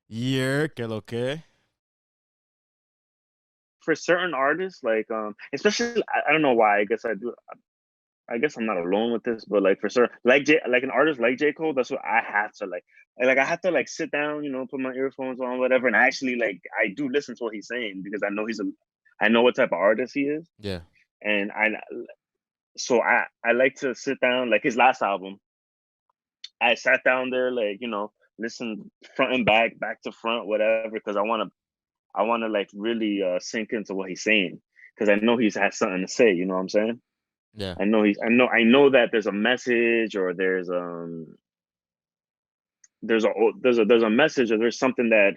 Yeah, que lo que. For certain artists, like especially I don't know why. I guess I do. I guess I'm not alone with this, but like for certain, like an artist like J Cole, that's what I have to like I have to like sit down, put my earphones on, whatever, and actually like I do listen to what he's saying because I know what type of artist he is, Yeah. and I like to sit down like his last album. I sat down there like listen front and back to front, whatever, because I want to like really sink into what he's saying because I know he's has something to say. You know what I'm saying? Yeah. I know that there's a message or there's a message or there's something that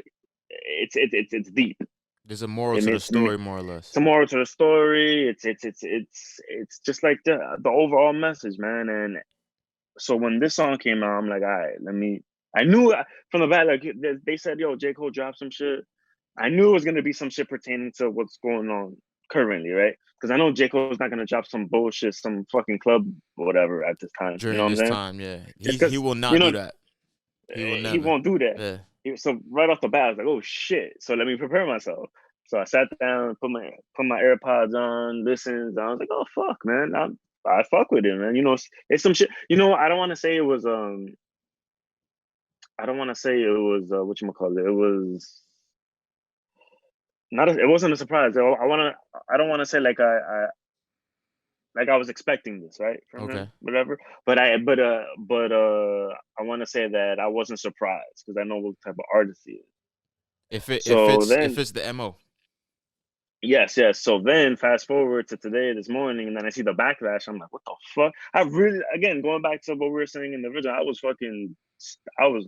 it's deep. There's a moral It to the means to me story, more or less. some more to the story. It's just like the overall message, man. And so when this song came out, I'm like, all right, let me. I knew from the back, like they said, yo, J Cole dropped some shit. I knew it was gonna be some shit pertaining to what's going on currently, right? Because I know J Cole's not gonna drop some bullshit, some fucking club or whatever at this time. You know During what I'm this saying? time, yeah. It's He because will you not know do that. He will he never. won't do that. Yeah. So right off the bat, I was like, oh shit. So let me prepare myself. So I sat down, put my AirPods on, listened. I was like, oh fuck, man, I fuck with it, man. It's some shit. I don't want to say it was I don't want to say it was what you call it. It was not. It wasn't a surprise. I don't want to say like I was expecting this, right, from him, Okay. whatever. But I want to say that I wasn't surprised because I know what type of artist he is. If it if So it's if then, it's the MO. yes, yes. So then, fast forward to today, this morning, and then I see the backlash. I'm like, what the fuck? I really, again, going back to what we were saying in the video, I was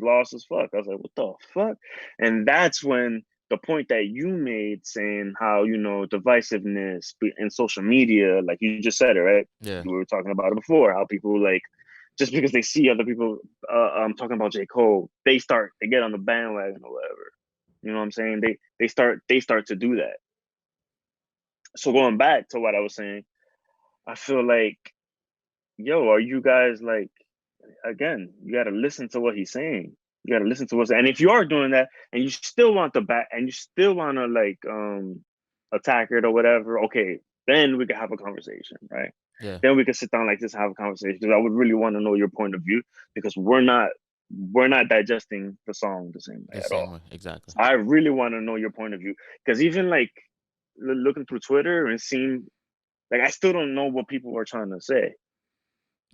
lost as fuck. I was like, what the fuck? And that's when the point that you made saying how, divisiveness in social media, like you just said it, right? Yeah. We were talking about it before, how people like, just because they see other people talking about J. Cole, they get on the bandwagon or whatever. You know what I'm saying? They start to do that. So going back to what I was saying, I feel like, yo, are you guys like, again, you got to listen to what he's saying. You got to listen to what's, and if you are doing that and you still want the back and you still want to like attack it or whatever, okay, then we can have a conversation, right? Yeah. Then we can sit down like this and have a conversation because I would really want to know your point of view because we're not digesting the song the same way The at same all. way. Exactly. So I really want to know your point of view because even like looking through Twitter and seeing like I still don't know what people are trying to say. I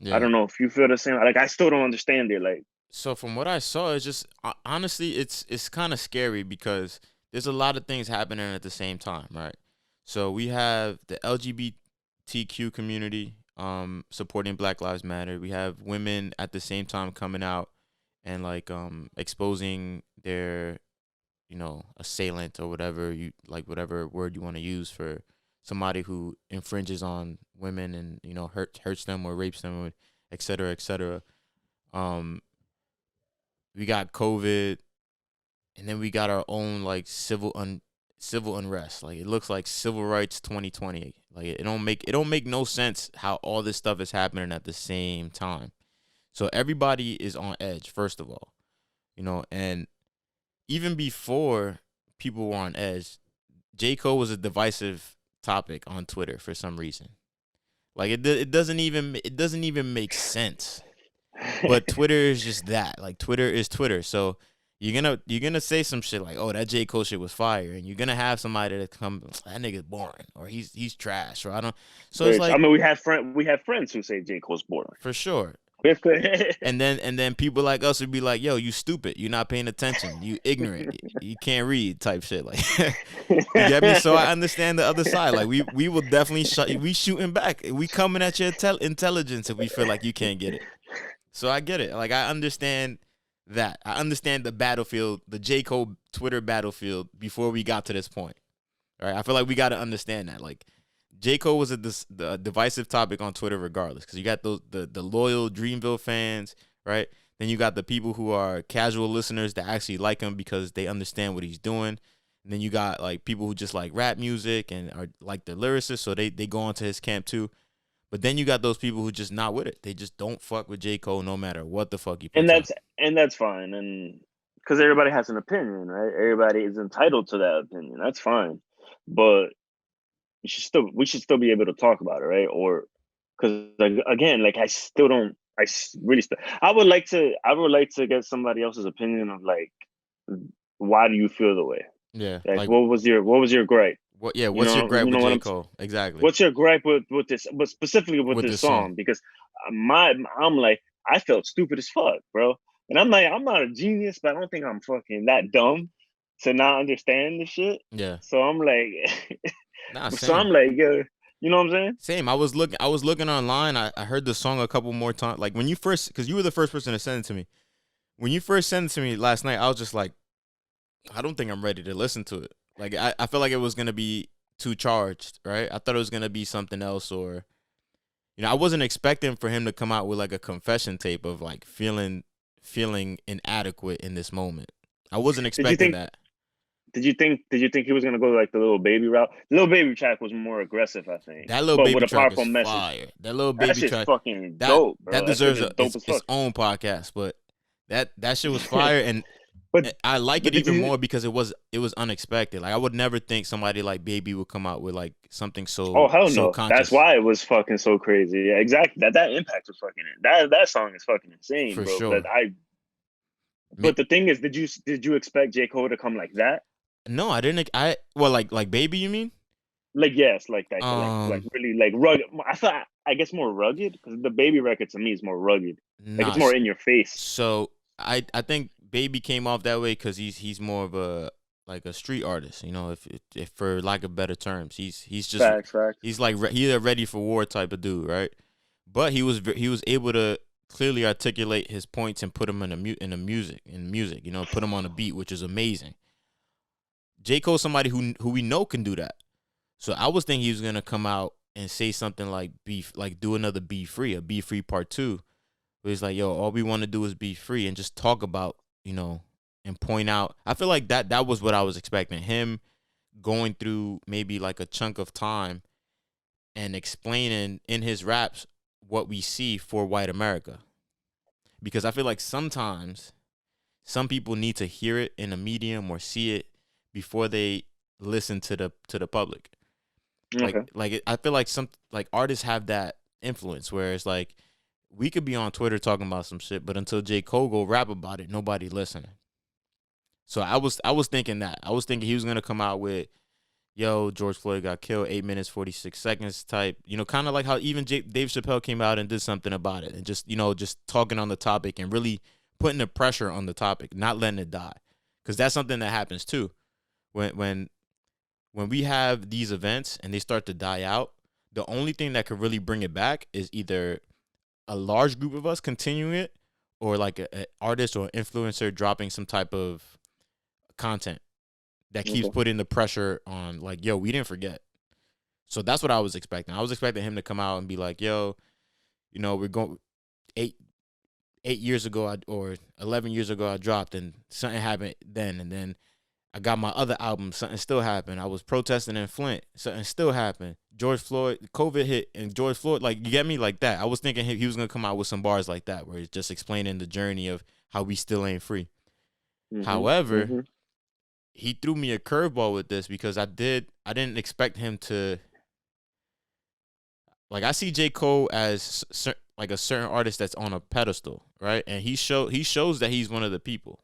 Yeah. don't know if you feel the same. Like I still don't understand it. Like So from what I saw, it's just honestly, it's kind of scary because there's a lot of things happening at the same time, right? So we have the LGBTQ community supporting Black Lives Matter. We have women at the same time coming out and like exposing their assailant or whatever you like, whatever word you want to use for somebody who infringes on women and hurts them or rapes them, or et cetera, et cetera. Um, we got COVID, and then we got our own like civil unrest. Like it looks like civil rights 2020. Like it don't make no sense how all this stuff is happening at the same time. So everybody is on edge, first of all, and even before people were on edge, J. Cole was a divisive topic on Twitter for some reason. Like it doesn't even make sense. But Twitter is just that. Like Twitter is Twitter. So you're gonna say some shit like, "Oh, that J Cole shit was fire," and you're gonna have somebody that come, "That nigga's boring," or "He's trash," or I don't. So it's I like, mean, we have friends who say J Cole's boring. for sure. yeah, And then people like us would be like, "Yo, you stupid. You're not paying attention. You ignorant. You can't read," type shit. Like, you get me? So I understand the other side. Like we will definitely we shooting back. We coming at your intelligence if we feel like you can't get it. So I get it. Like I understand that. I understand the battlefield, the J. Cole Twitter battlefield before we got to this point. All right. I feel like we got to understand that. Like J. Cole was a divisive topic on Twitter regardless. Because you got the loyal Dreamville fans, right? Then you got the people who are casual listeners that actually like him because they understand what he's doing. And then you got like people who just like rap music and are like the lyricists, so they go into his camp too. But then you got those people who just not with it. They just don't fuck with J. Cole no matter what the fuck he and puts out. that's and that's fine. And because everybody has an opinion, right? Everybody is entitled to that opinion. That's fine, but we should still be able to talk about it, right? Or because like again, like I still don't. Really I would like to get somebody else's opinion of like why do you feel the way? Yeah, Like like what was your gripe? what? Yeah, what's your gripe You with know what J. I'm Cole? Exactly. what's your gripe with this, but specifically with With this this song. song? Because I'm like, I felt stupid as fuck, bro. And I'm like, I'm not a genius, but I don't think I'm fucking that dumb to not understand this shit. Yeah. So I'm like, Nah, so same. I'm like, yo, you know what I'm saying? Same. I was looking online. I heard the song a couple more times. Like when you first, because you were the first person to send it to me. When you first sent it to me last night, I was just like, I don't think I'm ready to listen to it. Like I felt like it was gonna be too charged, right? I thought it was gonna be something else, or I wasn't expecting for him to come out with like a confession tape of like feeling inadequate in this moment. I wasn't Did you expecting think? that. Did you think he was gonna go like the little baby route? The little baby track was more aggressive, I think, That little but with baby a track powerful is message. fire. That little That baby shit's track fucking that dope, that bro. That shit deserves is dope as its fuck. own podcast. But that shit was fire, and but I like but it did even you? more because it was unexpected. Like I would never think somebody like Baby would come out with like something Oh so hell so no! That's conscious. why it was fucking so crazy. Yeah, exactly. That impact was fucking that song is fucking insane, For bro. But sure. I. Ma- But the thing is, did you expect J Cole to come like that? No, I didn't. Well, like Baby, you mean? Like yes, like Um, really like rugged. I guess more rugged because the baby record to me is more rugged. Like it's nah. more in your face. So I think Baby came off that way because he's more of a like a street artist. If for lack of better terms, he's just Facts. he's like he's a ready for war type of dude, right? But he was able to clearly articulate his points and put them in music. Put them on a beat, which is amazing. J. Cole's somebody who we know can do that. So I was thinking he was gonna come out and say something like do another Be Free, a Be Free Part 2. Where he's like, yo, all we want to do is be free and just talk about, and point out. I feel like that was what I was expecting. Him going through maybe like a chunk of time and explaining in his raps what we see for white America. Because I feel like sometimes some people need to hear it in a medium or see it before they listen to the public. Okay. I feel like some like artists have that influence where it's like we could be on Twitter talking about some shit, but until J. Cole go rap about it, nobody listening. So I was thinking that. I was thinking he was gonna come out with, yo, George Floyd got killed, 8 minutes 46 seconds type. Kind of like how even Dave Chappelle came out and did something about it, and just talking on the topic and really putting the pressure on the topic, not letting it die, because that's something that happens too. When we have these events and they start to die out, the only thing that could really bring it back is either a large group of us continuing it, or like an artist or influencer dropping some type of content that keeps Okay. putting the pressure on, like, yo, we didn't forget. So that's what I was expecting. I was expecting him to come out and be like, yo, we're going 8 years ago or 11 years ago I dropped and something happened then, and then I got my other album, something still happened. I was protesting in Flint, something still happened. George Floyd, COVID hit, and George Floyd, like, you get me, like that. I was thinking he was gonna come out with some bars like that, where he's just explaining the journey of how we still ain't free. However, Mm-hmm. he threw me a curveball with this because I didn't expect him to, like, I see J. Cole as like a certain artist that's on a pedestal, right? And he shows that he's one of the people,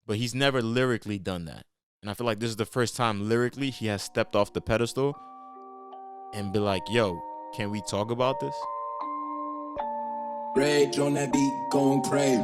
but he's never lyrically done that. And I feel like this is the first time lyrically he has stepped off the pedestal and be like, yo, can we talk about this? Rage on that beat, going crazy.